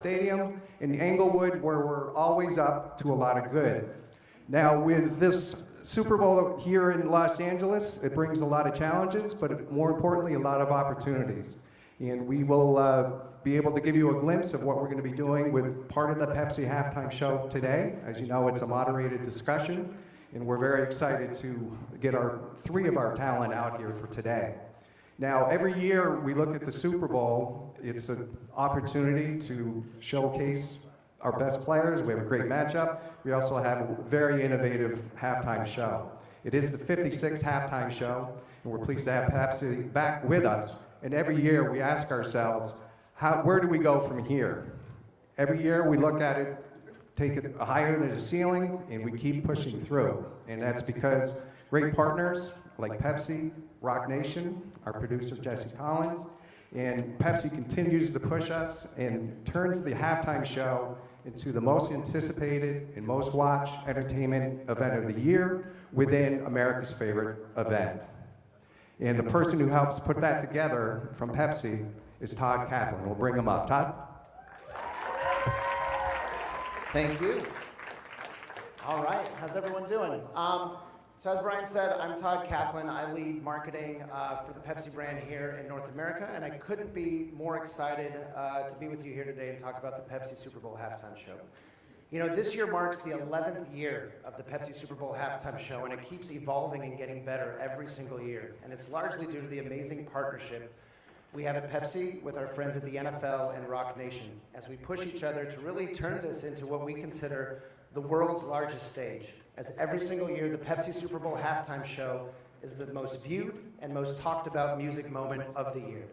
Stadium in Englewood, where we're always up to a lot of good. Now, with this Super Bowl here in Los Angeles, it brings a lot of challenges, but more importantly, a lot of opportunities. And we will be able to give you a glimpse of what we're going to be doing with part of the Pepsi halftime show today. As you know, it's a moderated discussion, and we're very excited to get three of our talent out here for today. Now, every year we look at the Super Bowl, it's an opportunity to showcase our best players. We have a great matchup. We also have a very innovative halftime show. It is the 56th halftime show, and we're pleased to have Pepsi back with us. And every year we ask ourselves, where do we go from here? Every year we look at it, take it higher than the ceiling, and we keep pushing through. And that's because great partners like Pepsi, Rock Nation, our producer Jesse Collins, and Pepsi continues to push us and turns the halftime show into the most anticipated and most watched entertainment event of the year within America's favorite event. And the person who helps put that together from Pepsi is Todd Kaplan. We'll bring him up. Todd? Thank you. All right, how's everyone doing? So as Brian said, I'm Todd Kaplan. I lead marketing for the Pepsi brand here in North America, and I couldn't be more excited to be with you here today and talk about the Pepsi Super Bowl halftime show. You know, this year marks the 11th year of the Pepsi Super Bowl halftime show, and it keeps evolving and getting better every single year. And it's largely due to the amazing partnership we have at Pepsi with our friends at the NFL and Rock Nation, as we push each other to really turn this into what we consider the world's largest stage. As every single year, the Pepsi Super Bowl halftime show is the most viewed and most talked about music moment of the year.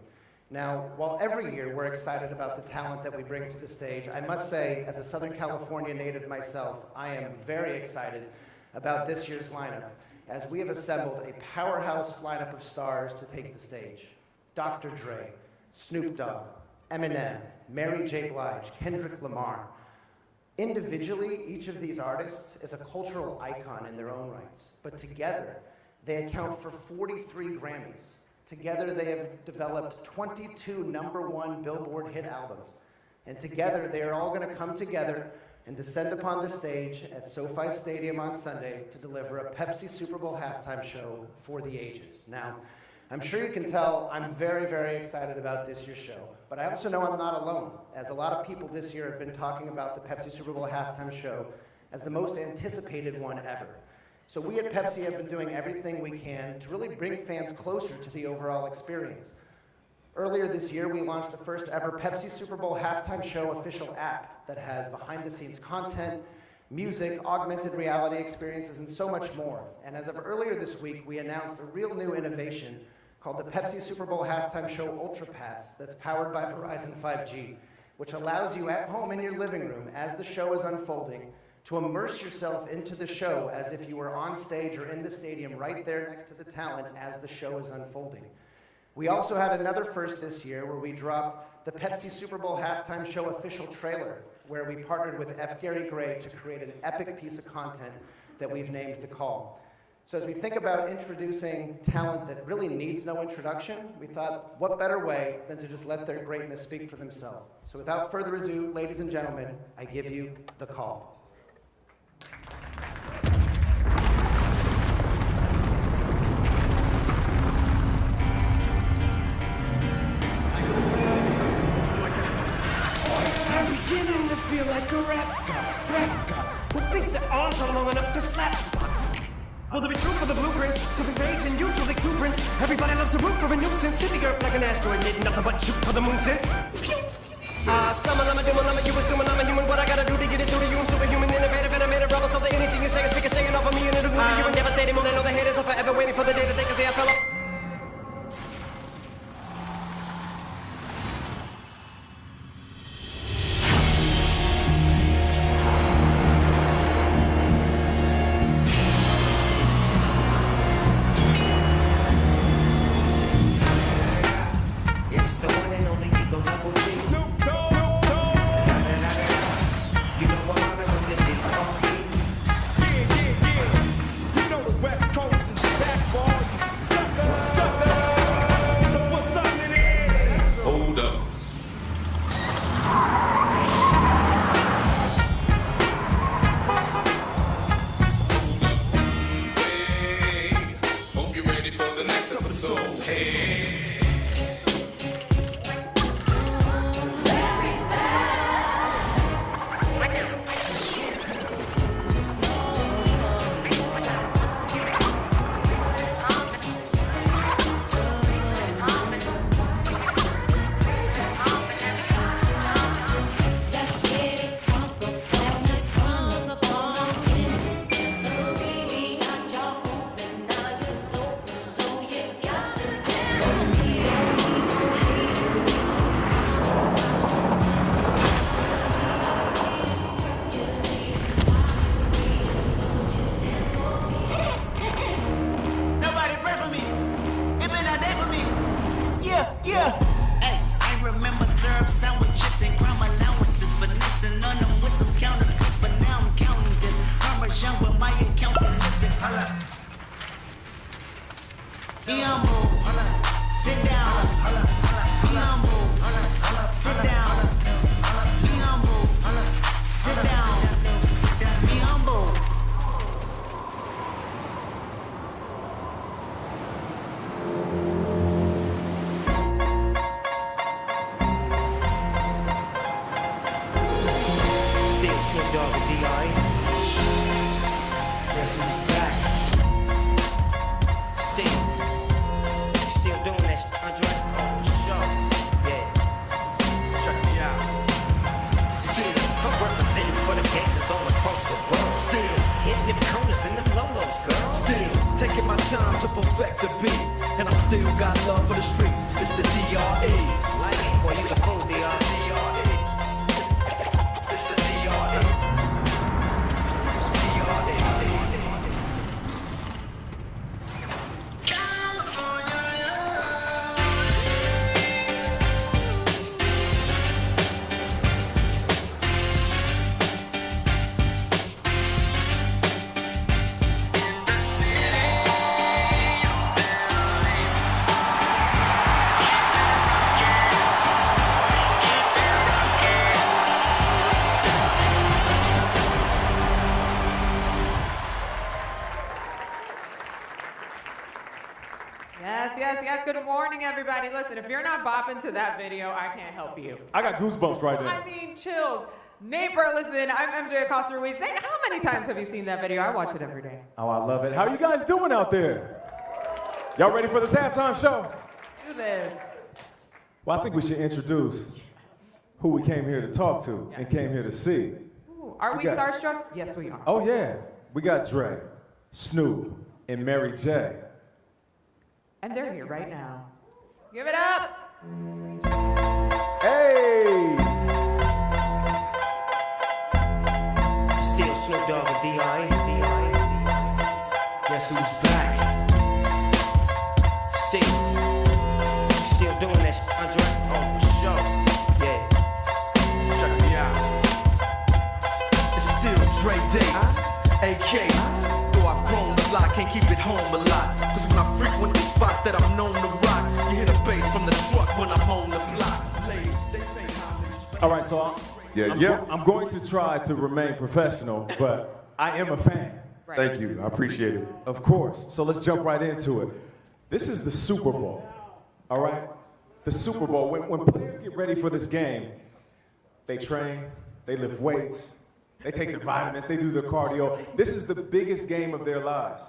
Now, while every year we're excited about the talent that we bring to the stage, I must say, as a Southern California native myself, I am very excited about this year's lineup, as we have assembled a powerhouse lineup of stars to take the stage. Dr. Dre, Snoop Dogg, Eminem, Mary J. Blige, Kendrick Lamar. Individually, each of these artists is a cultural icon in their own rights, but together, they account for 43 Grammys. Together, they have developed 22 #1 Billboard hit albums. And together, they are all going to come together and descend upon the stage at SoFi Stadium on Sunday to deliver a Pepsi Super Bowl halftime show for the ages. Now, I'm sure you can tell I'm very, very excited about this year's show, but I also know I'm not alone, as a lot of people this year have been talking about the Pepsi Super Bowl halftime show as the most anticipated one ever. So we at Pepsi have been doing everything we can to really bring fans closer to the overall experience. Earlier this year, we launched the first ever Pepsi Super Bowl halftime show official app that has behind-the-scenes content, music, augmented reality experiences, and so much more. And as of earlier this week, we announced a real new innovation called the Pepsi Super Bowl Halftime Show Ultra Pass that's powered by Verizon 5G, which allows you at home in your living room as the show is unfolding to immerse yourself into the show as if you were on stage or in the stadium right there next to the talent as the show is unfolding. We also had another first this year where we dropped the Pepsi Super Bowl Halftime Show official trailer, where we partnered with F. Gary Gray to create an epic piece of content that we've named The Call. So as we think about introducing talent that really needs no introduction, we thought, what better way than to just let their greatness speak for themselves. So without further ado, ladies and gentlemen, I give you The Call. I'm beginning to feel like a rap god who thinks their arms are long enough to slap spot. Will there be truth for the blueprints? So we rage and youthful exuberance. Everybody loves to root for a nuisance. Hit the earth like an asteroid, need nothing but shoot for the moon since. Summon, I'm a demon, you assuming I'm a human. What I gotta do to get it through to you? I'm superhuman, innovative, and I made a rubber. So that anything you say is shaking off of me and it'll glue to you and devastating. Well, I know the haters are forever waiting for the day that they can say I fell off. West Coast is back for all you suckers. some counterfeits, but now I'm counting this. Parmesan with my accountant lips and holla. Be humble, sit down. Be humble, sit down. Be humble, sit down. Be humble. Still Snoop Dogg and D.I. Guess who's back? Still doing that shit, Andre? Oh, for sure. Yeah. Check me out. Still, I'm representing for the gangsters all across the world. Still, hitting them corners and them lolos, girl. Still taking my time to perfect the beat, and I still got love for the streets. It's the DRE. Like it, boy, you's a fool, D.I. It's the DRE. Yes. Good morning, everybody. Listen, if you're not bopping to that video, I can't help you. I got goosebumps right there. I mean, chills. Nate Burleson, I'm MJ Acosta Ruiz. Nate, how many times have you seen that video? I watch it every day. Oh, I love it. How you guys doing out there? Y'all ready for this halftime show? Do this. Well, I think we should introduce who we came here to talk to and came here to see. Ooh, are we got- starstruck? Yes, we are. Oh, yeah. We got Dre, Snoop, and Mary J. And they're here right now. Give it up. Hey! Still Snoop Dogg and D.I. Guess who's back? Still doing that shit, Andre? Oh, for sure. Yeah. Check me out. It's still Dre Day, AK. Though I've grown a lot, can't keep it home a lot. Cause when I frequent the spots that I'm known to rock, you hear the bass from the truck when I'm on the block. Ladies, they think how All right, so I'm going to try to remain professional, but I am a fan. Right. Thank you. I appreciate it. Of course. So let's jump right into it. This is the Super Bowl, all right? The Super Bowl. When players get ready for this game, they train, they lift weights, they take their vitamins, they do their cardio. This is the biggest game of their lives.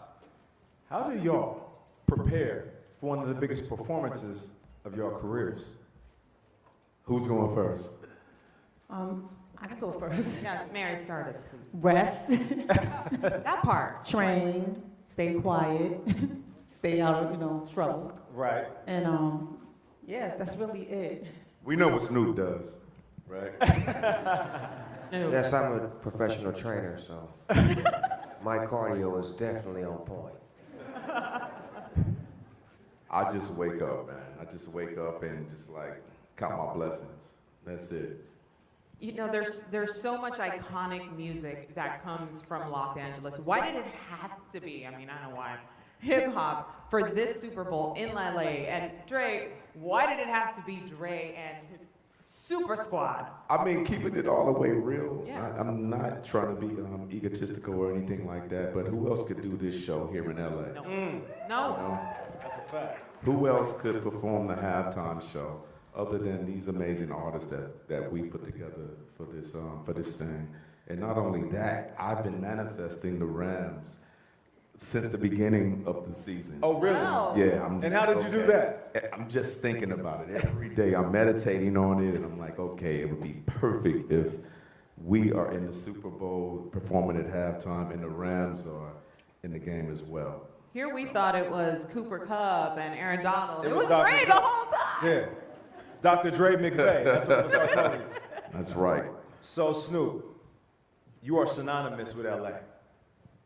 How do y'all prepare for one of the biggest performances of your careers? Who's going first? I can go first. Yes, Mary, start us, please. Rest, That part. train, stay quiet, stay out of, trouble. Right. And yeah, that's really it. We know what Snoop does, right? Yes, I'm a professional trainer, so my cardio is definitely on point. I just wake up, man. I just wake up and just like count my blessings. That's it. You know, there's so much iconic music that comes from Los Angeles. Why did it have to be, I mean, I know why, hip hop for this Super Bowl in LA? And Dre, why did it have to be Dre and his super squad? I mean, keeping it all the way real. Yeah. I'm not trying to be egotistical or anything like that, but who else could do this show here in LA? No. You No. know? That's a fact. Who else could perform the halftime show other than these amazing artists that we put together for this thing? And not only that, I've been manifesting the Rams since the beginning of the season. Oh, really? Wow. Yeah, I'm And just, how did you do that? I'm just thinking about it every day. I'm meditating on it, and I'm like, okay, it would be perfect if we are in the Super Bowl performing at halftime, and the Rams are in the game as well. Here we thought it was Cooper Kupp and Aaron Donald. It was Dr. Dre Dre. the whole time. Yeah. Dr. Dre McVeigh. That's what I'm calling you. That's right. So, Snoop, you are synonymous with LA.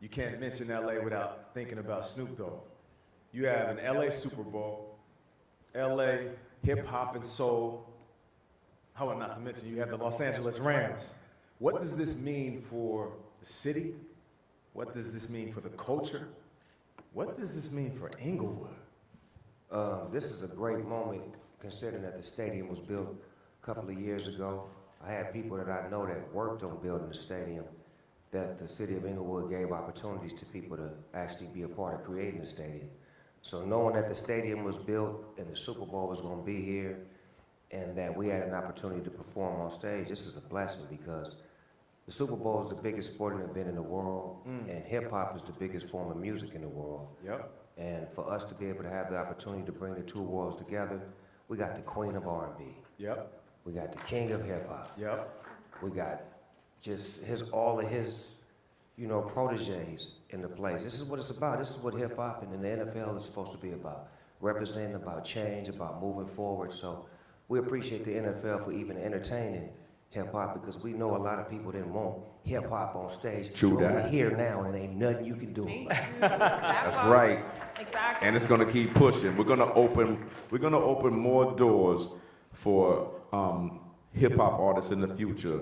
You can't mention LA without thinking about Snoop Dogg. You have an LA Super Bowl, LA hip hop and soul. Oh, and not to mention you have the Los Angeles Rams, What does this mean for the city? What does this mean for the culture? What does this mean for Inglewood? This is a great moment considering that the stadium was built a couple of years ago. I had people that I know that worked on building the stadium, that the city of Inglewood gave opportunities to people to actually be a part of creating the stadium. So knowing that the stadium was built and the Super Bowl was going to be here and that we had an opportunity to perform on stage, this is a blessing because the Super Bowl is the biggest sporting event in the world and hip-hop is the biggest form of music in the world. Yep. And for us to be able to have the opportunity to bring the two worlds together, we got the queen of R&B. Yep. We got the king of hip-hop. Yep. We got just all of his, proteges in the place. This is what it's about. This is what hip-hop and the NFL is supposed to be about. Representing, about change, about moving forward. So we appreciate the NFL for even entertaining hip-hop because we know a lot of people didn't want hip-hop on stage. True but that. We're here now and ain't nothing you can do about it. That's right. Exactly. And it's going to keep pushing. We're going to open more doors for hip hop artists in the future,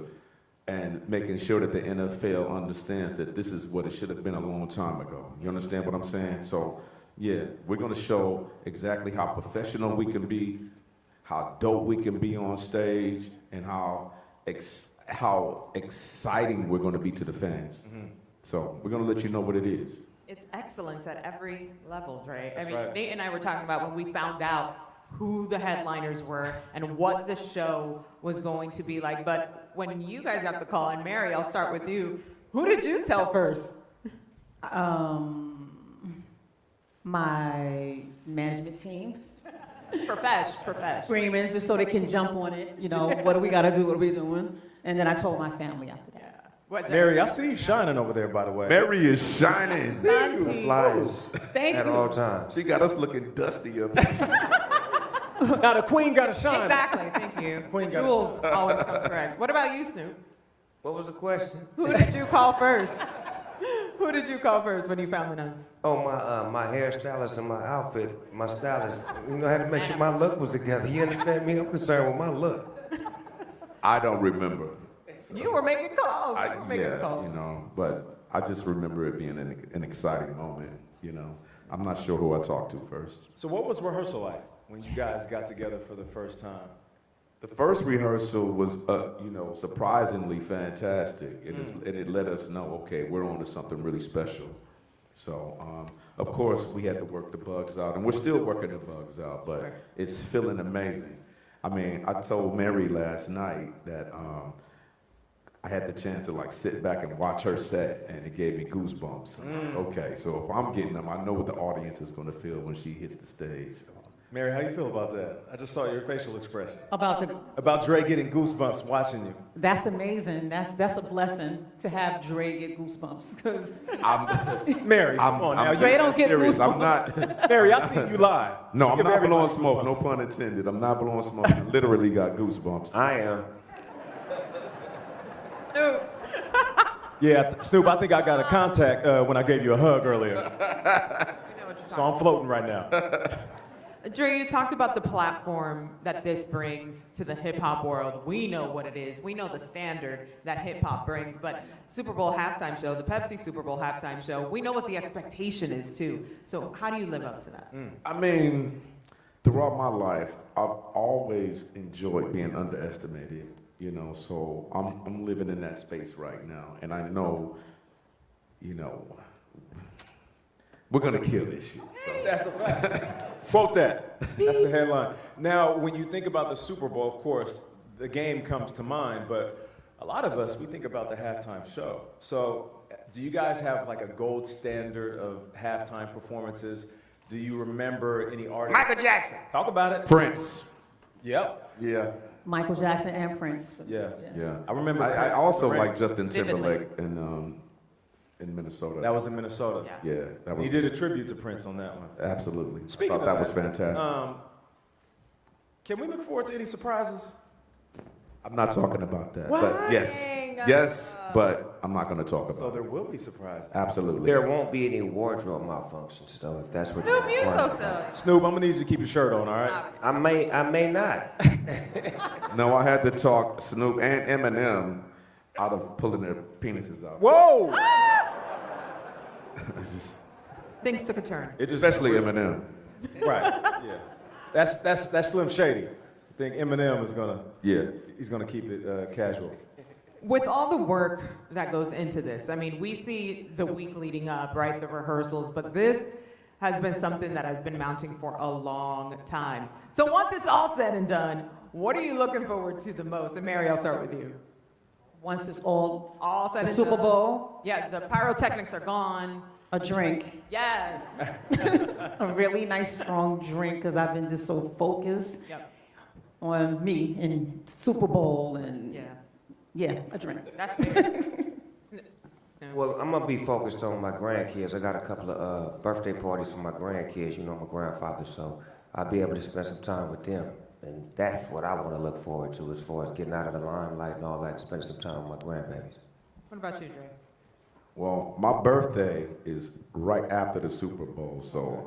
and making sure that the NFL understands that this is what it should have been a long time ago. You understand what I'm saying? So, yeah, we're going to show exactly how professional we can be, how dope we can be on stage, and how exciting we're going to be to the fans. Mm-hmm. So we're going to let you know what it is. It's excellence at every level, Dre. That's I mean, right. Nate and I were talking about when we found out who the headliners were and what the show was going to be like. But when you guys got the call, and Mary, I'll start with you. Who did you tell first? My management team. Profesh. Screaming just so they can jump on it. What do we got to do? What are we doing? And then I told my family after that. Mary, I see you shining over there, by the way. Mary is shining. Flyers Thank at you. all times. She got us looking dusty up here. Now the queen got to shine. Exactly, thank you. Queen The got it. jewels always come correct. What about you, Snoop? What was the question? Who did you call first? Who did you call first when you found the notes? Oh, my hairstylist and my outfit, my stylist. I had to make sure my look was together. You understand me? I'm concerned with my look. I don't remember. You were making calls. You were making calls. But I just remember it being an exciting moment, I'm not sure who I talked to first. So what was rehearsal like when you guys got together for the first time? The first rehearsal was, surprisingly fantastic. And it let us know, okay, we're on to something really special. So, of course, we had to work the bugs out, and we're still working the bugs out, but it's feeling amazing. I mean, I told Mary last night that I had the chance to sit back and watch her set, and it gave me goosebumps. Okay, so if I'm getting them, I know what the audience is going to feel when she hits the stage. Mary, how do you feel about that? I just saw your facial expression. About Dre getting goosebumps watching you. That's amazing. That's a blessing to have Dre get goosebumps. Because Mary, come on now. Dre don't get serious. goosebumps. I'm not. Mary, I seen you live. No, I'm Give not everybody blowing smoke. goosebumps. No pun intended. I'm not blowing smoke. I literally got goosebumps. I am. Snoop. Yeah, Snoop, I think I got a contact when I gave you a hug earlier. We know what you're So I'm floating right now. Dre, you talked about the platform that this brings to the hip-hop world. We know what it is. We know the standard that hip-hop brings, but Super Bowl halftime show, the Pepsi Super Bowl halftime show, we know what the expectation is, too. So how do you live up to that? I mean, throughout my life, I've always enjoyed being underestimated, so I'm living in that space right now, and I know, we're gonna kill this shit. So. That's a fact. Quote that. That's the headline. Now, when you think about the Super Bowl, of course, the game comes to mind, but a lot of us, we think about the halftime show. So do you guys have a gold standard of halftime performances? Do you remember any artists? Michael Jackson. Talk about it. Prince. Yep. Yeah. Michael Jackson and Prince. Yeah. Yeah. I remember. I Prince also in the ring. like Justin Vividly. Timberlake in Minnesota. That was in Minnesota. Yeah. Yeah, that was. You did a tribute to Prince on that one. Absolutely. Speaking I thought of that was fantastic. Can we look forward to any surprises? I'm not talking about that. What? But yes. Dang. Yes, but I'm not going to talk about So it. there will be surprises. Absolutely. There won't be any wardrobe malfunctions, though, if that's what Snoop, you're you so wondering. silly. Snoop, I'm gonna need you to keep your shirt on, all right? I may not. No, I had to talk Snoop and Eminem. out of pulling their penises out. Whoa! It's just, Things took a turn. It just especially Eminem. Right. Yeah. That's Slim Shady. I think Eminem is gonna. Yeah. He's gonna keep it casual. With all the work that goes into this, I mean, we see the week leading up, right, the rehearsals, but this has been something that has been mounting for a long time. So once it's all said and done, what are you looking forward to the most? And Mary, I'll start with you. Once it's all Said the and Super done. Bowl, Yeah, the pyrotechnics are gone. a drink, Yes. a really nice strong drink, because I've been just so focused Yep. on me and Super Bowl and Yeah, a drink. that's fair. Well, I'm gonna be focused on my grandkids. I got a couple of birthday parties for my grandkids. You know, my grandfather, so I'll be able to spend some time with them, and that's what I want to look forward to as far as getting out of the limelight and all that, and spending some time with my grandbabies. What about you, Dre? Well, my birthday is right after the Super Bowl, so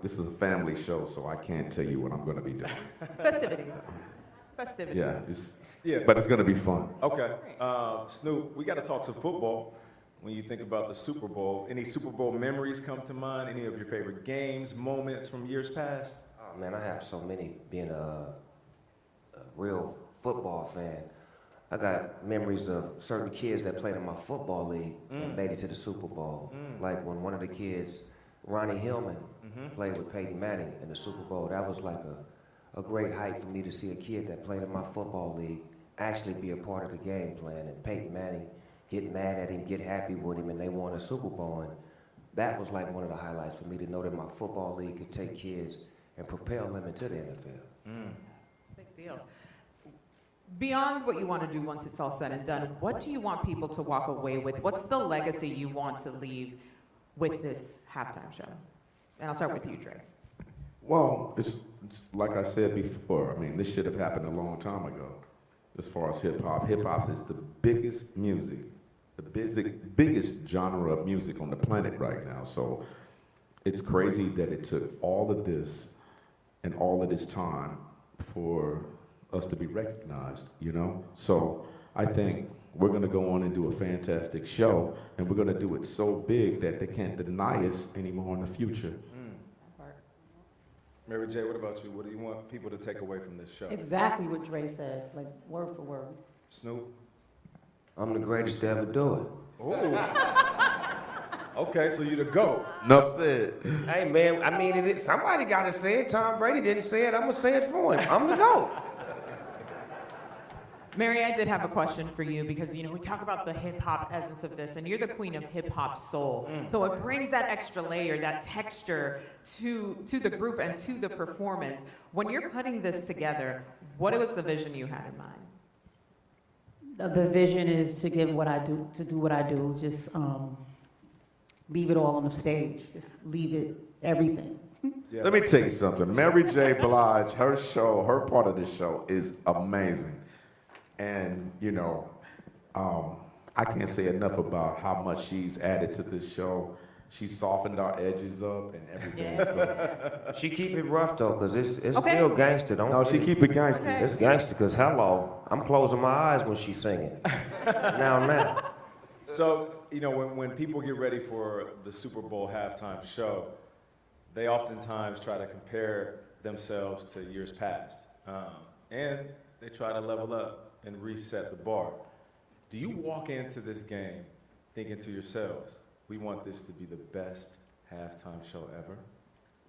this is a family show, so I can't tell you what I'm going to be doing. Festivities. Festivities. But it's going to be fun. Okay. Snoop, we got to talk some football. When you think about the Super Bowl, any Super Bowl memories come to mind? Any of your favorite games, moments from years past? Oh man, I have so many. Being a real football fan, I got memories of certain kids that played in my football league and made it to the Super Bowl. Like when one of the kids, Ronnie Hillman, played with Peyton Manning in the Super Bowl. That was like a great hype for me to see a kid that played in my football league actually be a part of the game plan, and Peyton Manning get mad at him, get happy with him, and they won a Super Bowl. And that was like one of the highlights for me, to know that my football league could take kids and propel them into the NFL. Big deal. Beyond what you want to do once it's all said and done, what do you want people to walk away with? What's the legacy you want to leave with this halftime show? And I'll start with you, Dre. Well, it's like I said before. I mean, this should have happened a long time ago. As far as hip hop is the biggest music, the biggest genre of music on the planet right now. So it's crazy that it took all of this and all of this time for us to be recognized, you know? So I think we're gonna go on and do a fantastic show, and we're gonna do it so big that they can't deny us anymore in the future. Mary J., what about you? What do you want people to take away from this show? Exactly what Dre said, like word for word. Snoop? I'm the greatest to ever do it. Ooh. Okay, so you the GOAT. Enough said. Hey man, I mean, somebody got to say it. Tom Brady didn't say it. I'm gonna say it for him. I'm the GOAT. Mary, I did have a question for you because, you know, we talk about the hip-hop essence of this, and you're the queen of hip-hop soul. So it brings that extra layer, that texture to the group and to the performance. When you're putting this together, what was the vision you had in mind? The vision is to do what I do, just leave it all on the stage, just leave it, everything. Yeah. Let me tell you something. Mary J. Blige, her show, her part of this show is amazing. And, you know, I can't say enough about how much she's added to this show. She softened our edges up and everything. So. She keep it rough though, cause it's Okay. still gangster. Don't No, she keep it gangster. Okay. It's gangster, cause hello, I'm closing my eyes when she's singing. now. So, you know, when people get ready for the Super Bowl halftime show, they oftentimes try to compare themselves to years past. And they try to level up and reset the bar. Do you walk into this game thinking to yourselves, we want this to be the best halftime show ever?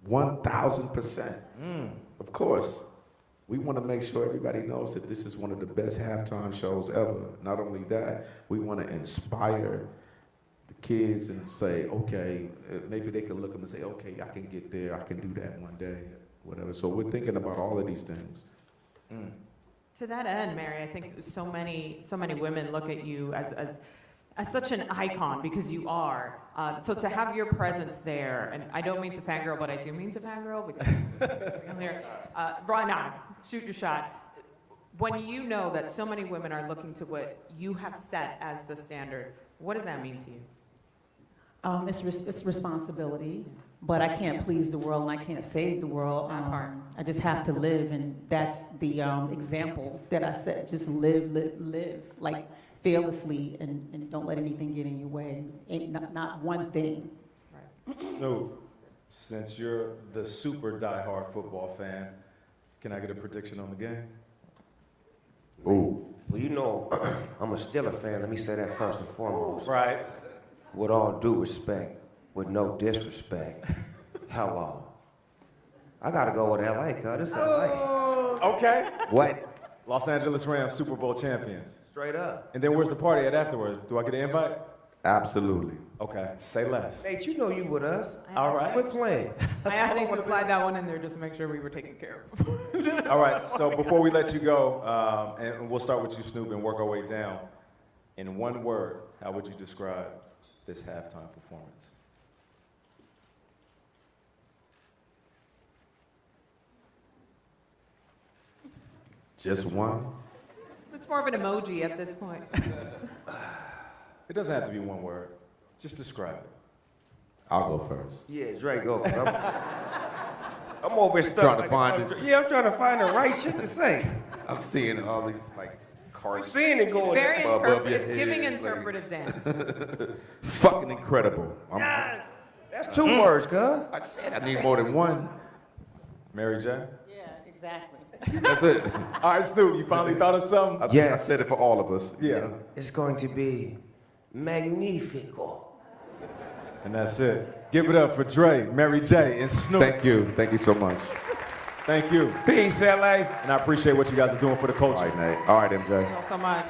1,000%. Of course. We want to make sure everybody knows that this is one of the best halftime shows ever. Not only that, we want to inspire the kids and say, okay, maybe they can look up and say, okay, I can get there, I can do that one day, whatever. So we're thinking about all of these things. To that end, Mary, I think so many women look at you as such an icon, because you are. So to have your presence there, and I don't mean to fangirl, but I do mean to fangirl, because I'm there. Right now, shoot your shot. When you know that so many women are looking to what you have set as the standard, what does that mean to you? It's responsibility, but I can't please the world and I can't save the world. I just have to live, and that's the example that I set. Just live. Like, fearlessly and don't let anything get in your way. Ain't not one thing. Snoop, since you're the super diehard football fan, can I get a prediction on the game? Ooh. Well, you know, I'm a Steeler fan. Let me say that first and foremost. Right. With all due respect, with no disrespect. Hello. I gotta go with LA, cuz. It's LA. Okay. What? Los Angeles Rams Super Bowl champions. Straight up. And then where's the party at afterwards? Do I get an invite? Absolutely. Okay, say less. Nate, you know you with us. All right. We're playing. I asked Nate to slide that one in there just to make sure we were taken care of. All right, so before we let you go, and we'll start with you, Snoop, and work our way down. In one word, how would you describe this halftime performance? Just one? It's more of an emoji at this point. It doesn't have to be one word. Just describe it. I'll go first. Yeah, Dre, go. I'm over here Trying to find it. Yeah, I'm trying to find the right shit to say. I'm seeing all these like I'm cards. seeing it going. Very above your it's giving head, interpretive dance. Fucking incredible. That's 2 words, cuz. I said I need more than one. Mary J? Yeah, exactly. That's it. All right, Snoop, you finally thought of something? I Yes. said it for all of us. Yeah. It's going to be magnifico. And that's it. Give it up for Dre, Mary J, and Snoop. Thank you. Thank you so much. Thank you. Peace, LA. And I appreciate what you guys are doing for the All culture. right, Nate. All right, MJ. Thank you so much.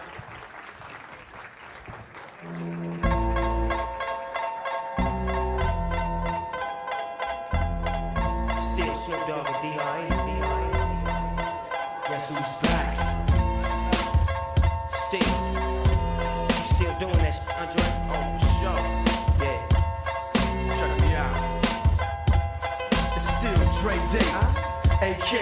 Still Snoop Dogg and D.I. Guess who's back? Still doing that shit, Andre? Oh, for sure. Yeah. Check me out. It's still Dre Day, AK.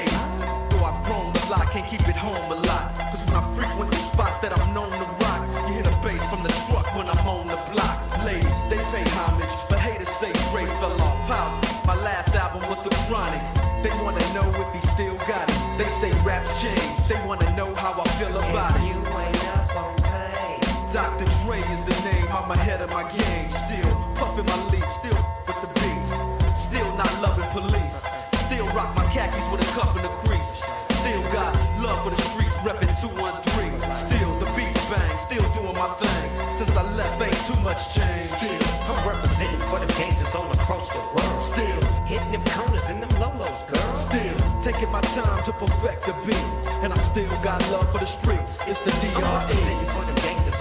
Though I've grown a lot, can't keep it home a lot. Cause when I frequent the spots that I'm known to rock, you hear the bass from the truck when I'm on the block. Ladies, they pay homage, but haters say Dre fell off. How? My last album was The Chronic. They wanna know if he still got it. They say raps change. They wanna know how I feel about it. You ain't up on pain. Dr. Dre is the name, I'm ahead of my game. Still puffin' my leaf, still with the beats. Still not loving police. Still rock my khakis with a cuff and a crease. Still got love for the streets, reppin' 213. Still the beats bang, still doing my thing. Since I left, ain't too much change. Still, I'm representing for the gangsters all across the world. still, Hitting them corners and them lolos, girl. still taking my time to perfect the beat. And I still got love for the streets. It's the I'm DRE. representing for the gangsters